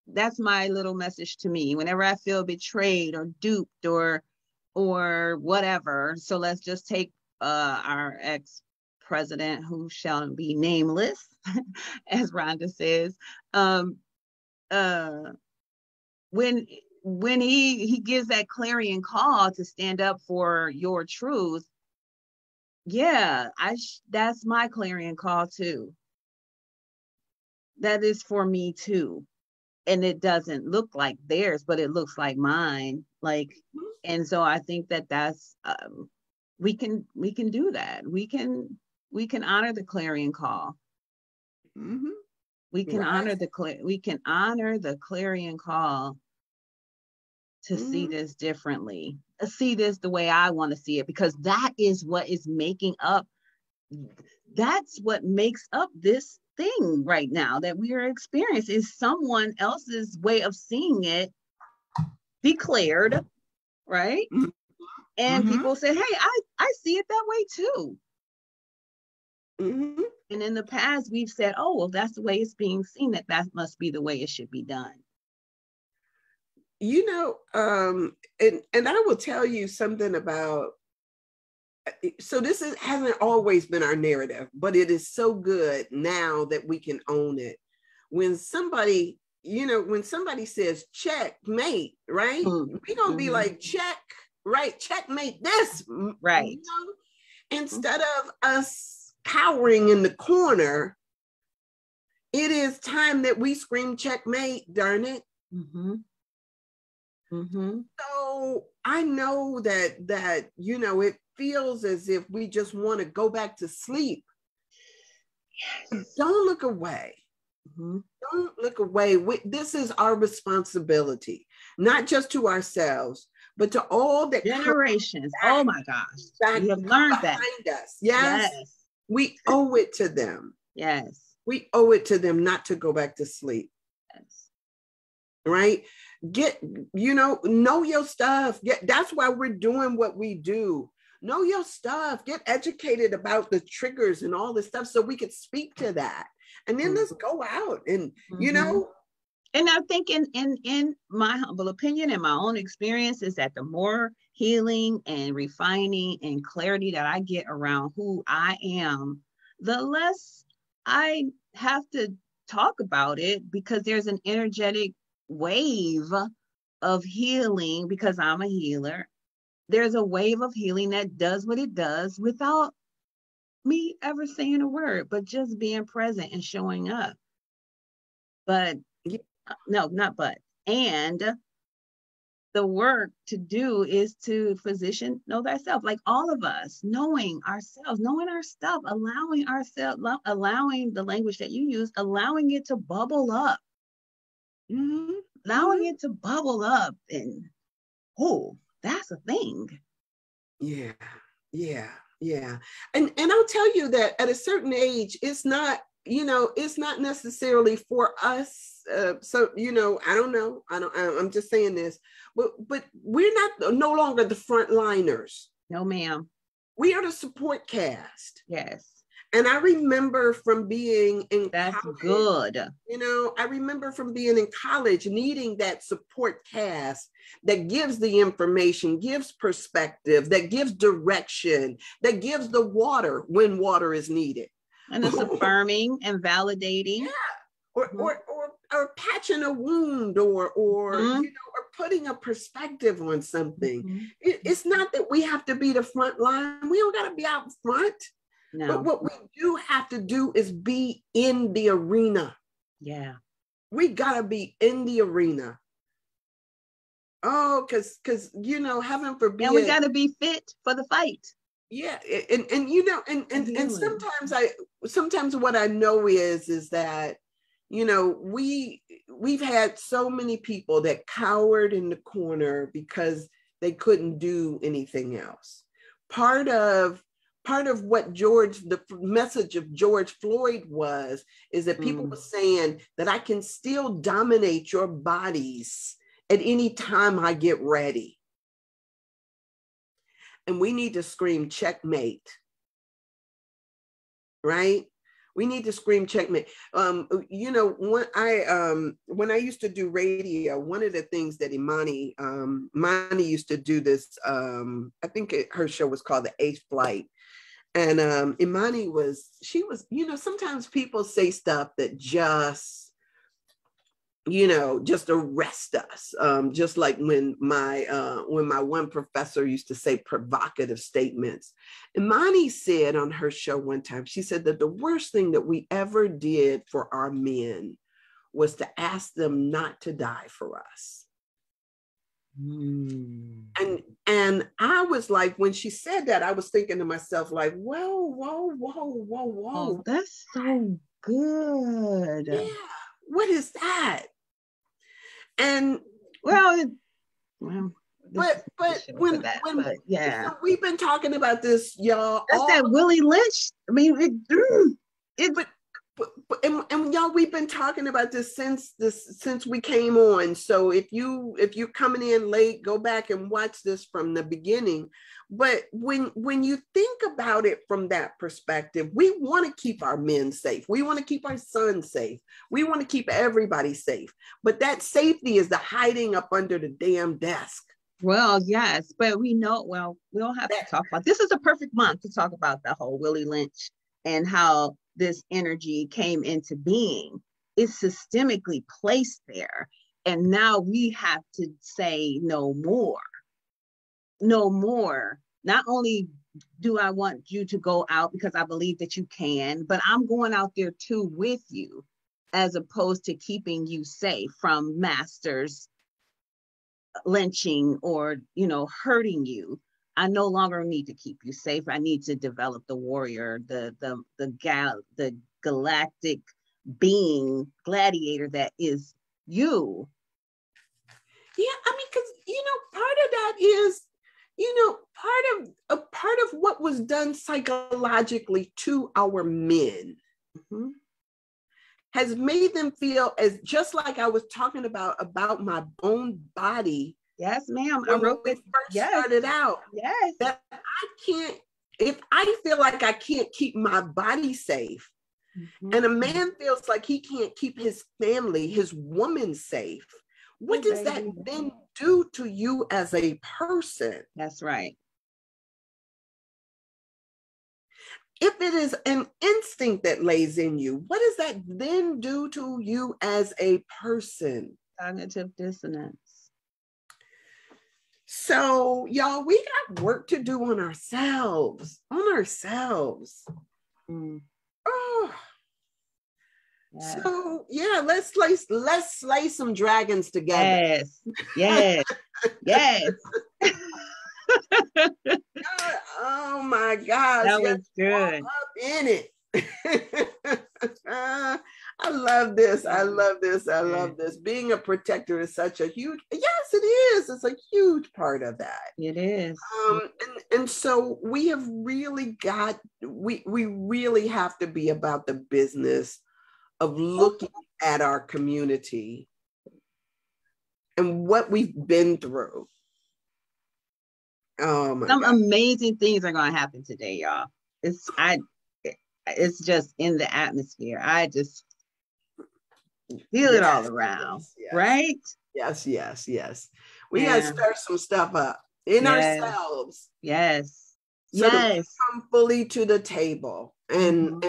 that's my little message to me. Whenever I feel betrayed or duped or whatever. So let's just take our ex-president, who shall be nameless, as Rhonda says. When he gives that clarion call to stand up for your truth, yeah, that's my clarion call too. That is for me too. And it doesn't look like theirs, but it looks like mine. Like, and so I think that's we can do that. We can honor the clarion call. Mm-hmm. We can honor the clarion call to see this differently, see this the way I want to see it, because that is what is making up. That's what makes up this thing right now that we are experiencing, is someone else's way of seeing it declared, right? Mm-hmm. And people say, hey, I see it that way too. Mm-hmm. And in the past, we've said, oh, well, that's the way it's being seen, that must be the way it should be done. You know, and I will tell you something about, so this hasn't always been our narrative, but it is so good now that we can own it. When somebody says checkmate, right? Mm-hmm. We're going to be like, check, right? Checkmate this, right? You know? Instead of us cowering in the corner, it is time that we scream checkmate, darn it. Mm-hmm. Mm-hmm. So I know that you know, it feels as if we just want to go back to sleep. Yes. Don't look away. Mm-hmm. Don't look away. This is our responsibility, not just to ourselves, but to all the generations. Oh my gosh, we have learned that. Us. Yes, we owe it to them. Yes, we owe it to them not to go back to sleep. Yes, right. Know your stuff. That's why we're doing what we do. Know your stuff. Get educated about the triggers and all this stuff so we could speak to that. And then let's go out and, you know. And I think in my humble opinion and my own experience is that the more healing and refining and clarity that I get around who I am, the less I have to talk about it, because there's an energetic wave of healing, because I'm a healer. There's a wave of healing that does what it does without me ever saying a word, but just being present and showing up. But no, not but. And the work to do is to physician, know thyself, like all of us, knowing ourselves, knowing our stuff, allowing ourselves, allowing the language that you use, allowing it to bubble up. Mm-hmm. Allowing it to bubble up, and that's a thing. Yeah. And I'll tell you that at a certain age, it's not necessarily for us. So, I don't know. I'm just saying this, but we're no longer the frontliners. No, ma'am. We are the support cast. Yes. And I remember from being in That's college, good. I remember from being in college needing that support cast that gives the information, gives perspective, that gives direction, that gives the water when water is needed. And it's affirming and validating. Yeah. Or patching a wound or or putting a perspective on something. Mm-hmm. It's not that we have to be the front line. We don't got to be out front. No. But what we do have to do is be in the arena. Yeah. We got to be in the arena. Oh, because heaven forbid. And we got to be fit for the fight. Yeah. And sometimes what I know is that, we've had so many people that cowered in the corner because they couldn't do anything else. Part of what the message of George Floyd is that people were saying that I can still dominate your bodies at any time I get ready. And we need to scream checkmate. right? We need to scream checkmate. You know, when I used to do radio, one of the things that Imani used to do this, I think her show was called The Eighth Flight. And Imani she was, you know, sometimes people say stuff that just, you know, just arrest us. Just like when my one professor used to say provocative statements. Imani said on her show one time, she said that the worst thing that we ever did for our men was to ask them not to die for us. And I was like, when she said that, I was thinking to myself, like, whoa. Oh, that's so good. Yeah, what is that? And but yeah, so we've been talking about this, y'all. That's that Willie Lynch. I mean, and y'all, we've been talking about this since we came on. So if you're coming in late, go back and watch this from the beginning. But when you think about it from that perspective, we want to keep our men safe. We want to keep our sons safe. We want to keep everybody safe. But that safety is the hiding up under the damn desk. Well, yes, but we know, we don't have to talk about, this is a perfect month to talk about the whole Willie Lynch and how this energy came into being. It's systemically placed there. And now we have to say no more. No more. Not only do I want you to go out because I believe that you can, but I'm going out there too with you, as opposed to keeping you safe from masters lynching or, you know, hurting you. I no longer need to keep you safe. I need to develop the warrior, the galactic being, gladiator that is you. Yeah, I mean, because, you know, part of that is, you know, part of what was done psychologically to our men has made them feel as, just like I was talking about my own body. Yes, ma'am. I wrote it first. Started out. Yes. That I can't, if I feel like I can't keep my body safe, and a man feels like he can't keep his family, his woman safe, what does that then do to you as a person? That's right. If it is an instinct that lays in you, what does that then do to you as a person? Cognitive dissonance. So, y'all, we got work to do on ourselves. Oh. Yes. So yeah, let's slay some dragons together. Yes. Oh my gosh, that was good. Up in it. I love this. I love this. Being a protector is such a huge, yes, it is. It's a huge part of that. It is. And so we have really we really have to be about the business of looking at our community and what we've been through. Oh my Some God. Amazing things are going to happen today, y'all. It's just in the atmosphere. I just feel it all around, right? Yes. We got to stir some stuff up in ourselves. Yes. So that we come fully to the table and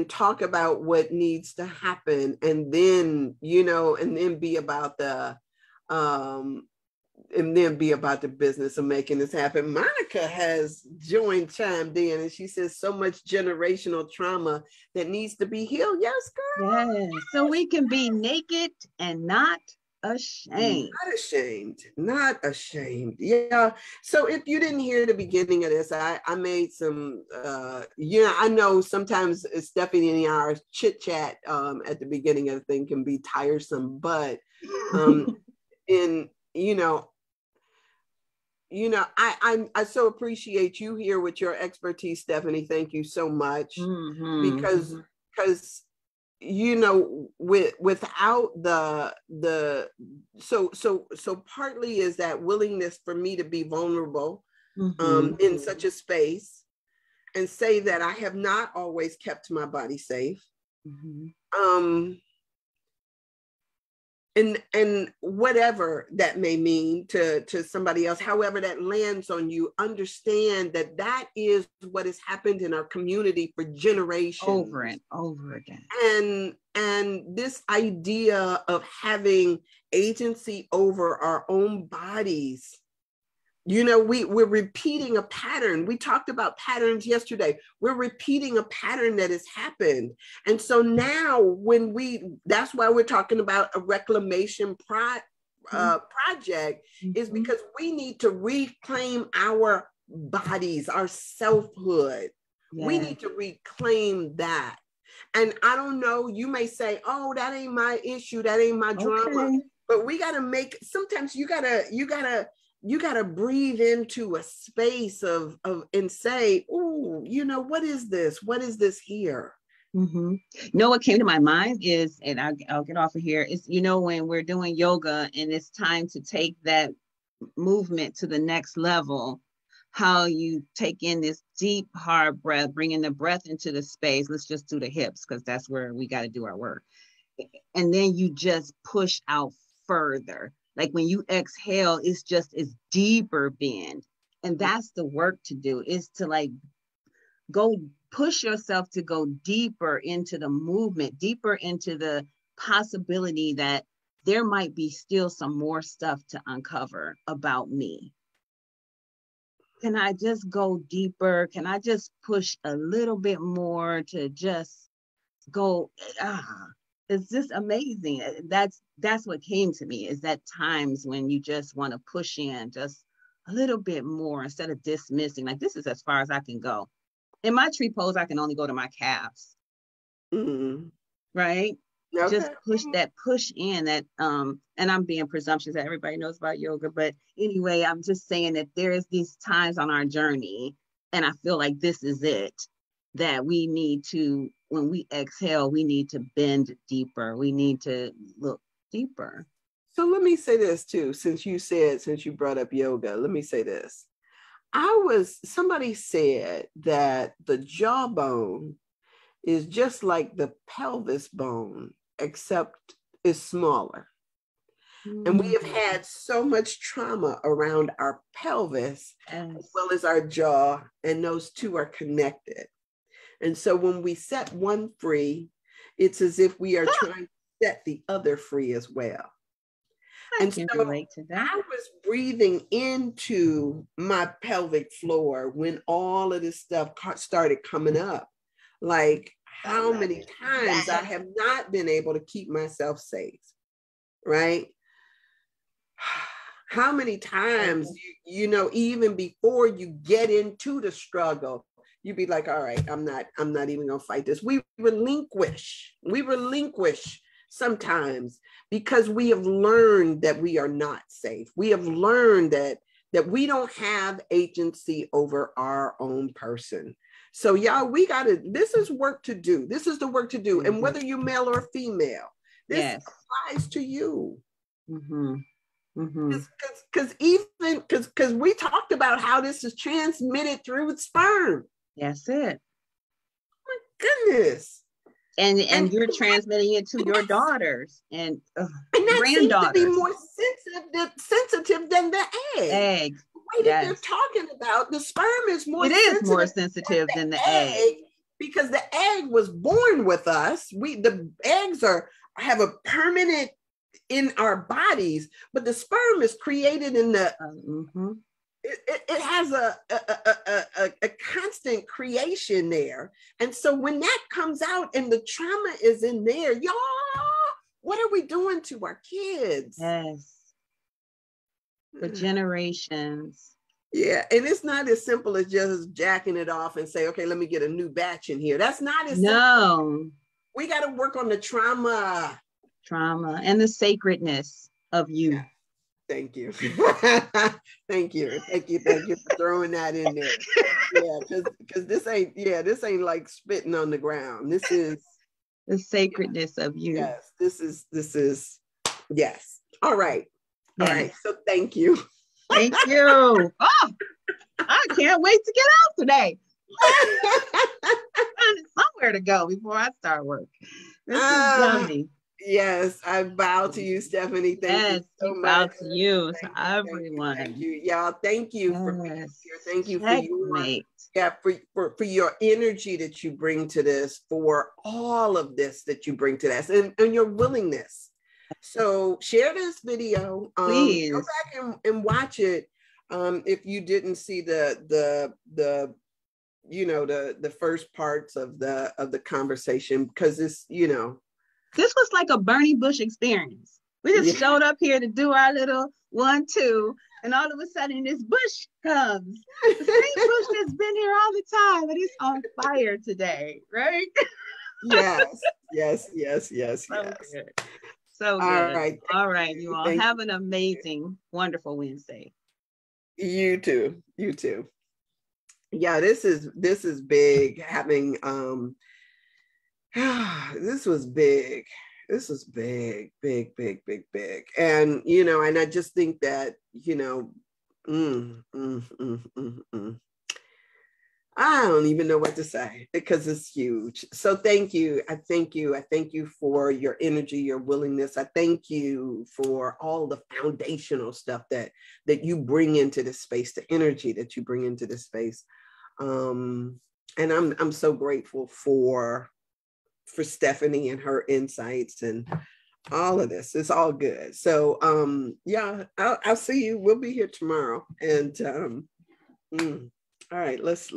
talk about what needs to happen, and then, you know, and then be about the business of making this happen. Monica has chimed in, and she says so much generational trauma that needs to be healed. Yes, girl. Yes. So we can be naked and not ashamed. Not ashamed. Yeah. So if you didn't hear the beginning of this, I made some, I know sometimes Stephanie and our chit chat at the beginning of the thing can be tiresome, but I so appreciate you here with your expertise, Stephanie. Thank you so much. Because you know, without so partly is that willingness for me to be vulnerable in such a space, and say that I have not always kept my body safe. Mm-hmm. And whatever that may mean to somebody else, however that lands on you, understand that that is what has happened in our community for generations, over and over again. And this idea of having agency over our own bodies, you know, we're repeating a pattern. We talked about patterns yesterday. We're repeating a pattern that has happened. And so now that's why we're talking about a reclamation project, is because we need to reclaim our bodies, our selfhood. Yeah. We need to reclaim that. And I don't know, you may say, oh, that ain't my issue. That ain't my drama. But we got to sometimes you gotta breathe into a space of and say, oh, you know, what is this? What is this here? Mm-hmm. You know, what came to my mind is, and I'll get off of here, is, you know, when we're doing yoga and it's time to take that movement to the next level, how you take in this deep, hard breath, bringing the breath into the space. Let's just do the hips, because that's where we got to do our work. And then you just push out further. Like when you exhale, it's deeper bend. And that's the work to do, is to like go push yourself to go deeper into the movement, deeper into the possibility that there might be still some more stuff to uncover about me. Can I just go deeper? Can I just push a little bit more to just go, it's just amazing. That's what came to me, is that times when you just want to push in just a little bit more instead of dismissing, like, this is as far as I can go. In my tree pose, I can only go to my calves. Mm-hmm. Right? Okay. Just push in that, and I'm being presumptuous that everybody knows about yoga, but anyway, I'm just saying that there is these times on our journey, and I feel like this is it, that we need to, when we exhale, we need to bend deeper. We need to look deeper. So let me say this too, since you brought up yoga, let me say this. Somebody said that the jawbone is just like the pelvis bone, except it's smaller. Mm-hmm. And we have had so much trauma around our pelvis, yes, as well as our jaw, and those two are connected. And so when we set one free, it's as if we are trying to set the other free as well. I can relate to that. I was breathing into my pelvic floor when all of this stuff started coming up. Like, how many times I have not been able to keep myself safe, right? How many times, you know, even before you get into the struggle, you'd be like, all right, I'm not even gonna fight this. We relinquish sometimes because we have learned that we are not safe. We have learned that we don't have agency over our own person. So y'all, this is work to do. This is the work to do. Mm-hmm. And whether you're male or female, this applies to you. Mm-hmm. Because we talked about how this is transmitted through sperm. That's it. Oh my goodness. And you're transmitting it to your daughters and that granddaughters. Seems to be more sensitive than the egg. The way that they're talking about, the sperm is more sensitive than the egg. Because the egg was born with us. The eggs have a permanent in our bodies, but the sperm is created in the it has a constant creation there. And so when that comes out and the trauma is in there, y'all, what are we doing to our kids? Yes. For generations. Yeah, and it's not as simple as just jacking it off and say, okay, let me get a new batch in here. That's not as simple. We got to work on the trauma and the sacredness of you. Yeah. Thank you. Thank you for throwing that in there. Yeah, because this ain't like spitting on the ground. This is the sacredness of you. Yes, this is yes. All right. All right. So thank you. Thank you. Oh, I can't wait to get out today. Somewhere to go before I start work. This is yummy. Yes, I bow to you, Stephanie. Thank you so much. Bow to you, thank to everyone. Thank you. Y'all, thank you for being here. Thank you for for your energy that you bring to this, for all of this that you bring to this, and your willingness. So share this video. Please go back and watch it. If you didn't see the the first parts of the conversation, because it's, this was like a Bernie Bush experience. We just showed up here to do our little 1-2, and all of a sudden this Bush comes. The same Bush that's been here all the time, but he's on fire today, right? Yes. So good. All right. You all have an amazing, wonderful Wednesday. You too. Yeah, this is big. Having this was big. This was big. And and I just think that, I don't even know what to say, because it's huge. So thank you. I thank you for your energy, your willingness. I thank you for all the foundational stuff that you bring into this space, the energy that you bring into this space. And I'm so grateful for Stephanie and her insights and all of this. It's all good. So yeah, I'll see you. We'll be here tomorrow. And all right, let's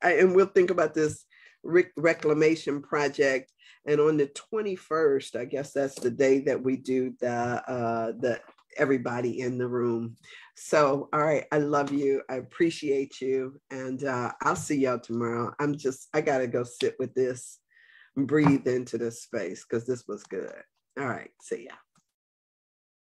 and we'll think about this reclamation project. And on the 21st, I guess that's the day that we do the everybody in the room. So, all right, I love you. I appreciate you. And I'll see y'all tomorrow. I got to go sit with this and breathe into this space, because this was good. All right, see ya.